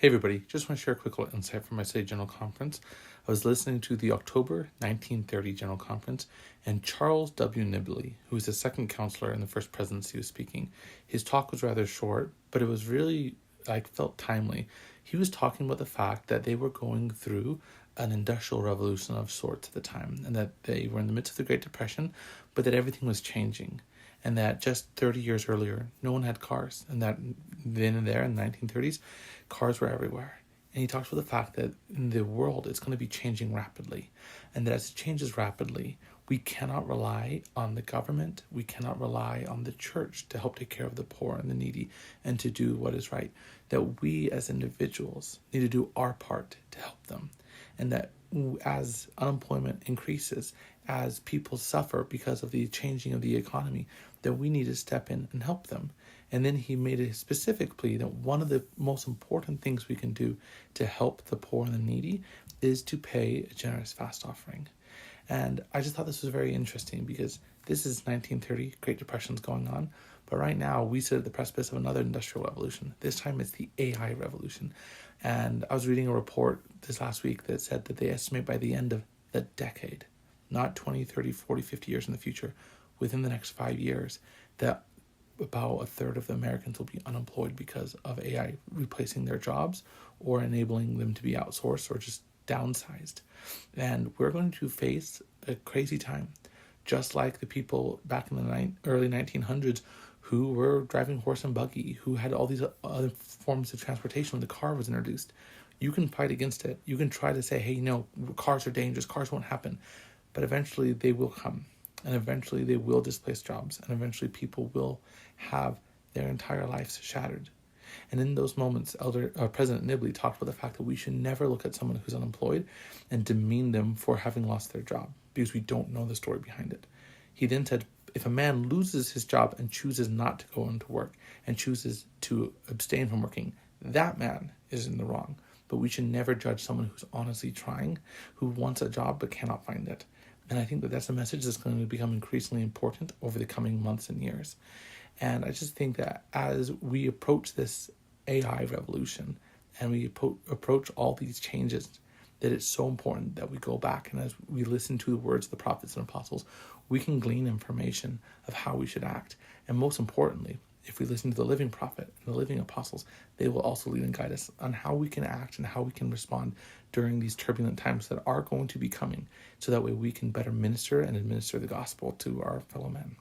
Hey everybody, just want to share a quick little insight from my City General Conference. I was listening to the October 1930 General Conference, and Charles W. Nibley, who was the second counselor in the first presidency, was speaking. His talk was rather short, but it was really, felt timely. He was talking about the fact that they were going through an industrial revolution of sorts at the time, and that they were in the midst of the Great Depression, but that everything was changing. And that just 30 years earlier, no one had cars. And that then and there in the 1930s, cars were everywhere. And he talks about the fact that in the world, it's going to be changing rapidly. And that as it changes rapidly, we cannot rely on the government. We cannot rely on the church to help take care of the poor and the needy and to do what is right. That we as individuals need to do our part to help them. And that as unemployment increases, as people suffer because of the changing of the economy, that we need to step in and help them. And then he made a specific plea that one of the most important things we can do to help the poor and the needy is to pay a generous fast offering. And I just thought this was very interesting because this is 1930, Great Depression's going on. But right now we sit at the precipice of another industrial revolution. This time it's the AI revolution. And I was reading a report this last week that said that they estimate by the end of the decade, not 20, 30, 40, 50 years in the future, within the next 5 years, that about a third of the Americans will be unemployed because of AI replacing their jobs or enabling them to be outsourced or just downsized. And we're going to face a crazy time, just like the people back in the early 1900s who were driving horse and buggy, who had all these other forms of transportation when the car was introduced. You can fight against it. You can try to say, hey, no, cars are dangerous, cars won't happen. But eventually they will come. And eventually they will displace jobs. And eventually people will have their entire lives shattered. And in those moments, President Nibley talked about the fact that we should never look at someone who's unemployed and demean them for having lost their job, because we don't know the story behind it. He then said, if a man loses his job and chooses not to go into work and chooses to abstain from working, that man is in the wrong. But we should never judge someone who's honestly trying, who wants a job but cannot find it. And I think that that's a message that's going to become increasingly important over the coming months and years. And I just think that as we approach this AI revolution and we approach all these changes, that it's so important that we go back and as we listen to the words of the prophets and apostles, we can glean information of how we should act. And most importantly, if we listen to the living prophet and the living apostles, they will also lead and guide us on how we can act and how we can respond during these turbulent times that are going to be coming, so that way we can better minister and administer the gospel to our fellow men.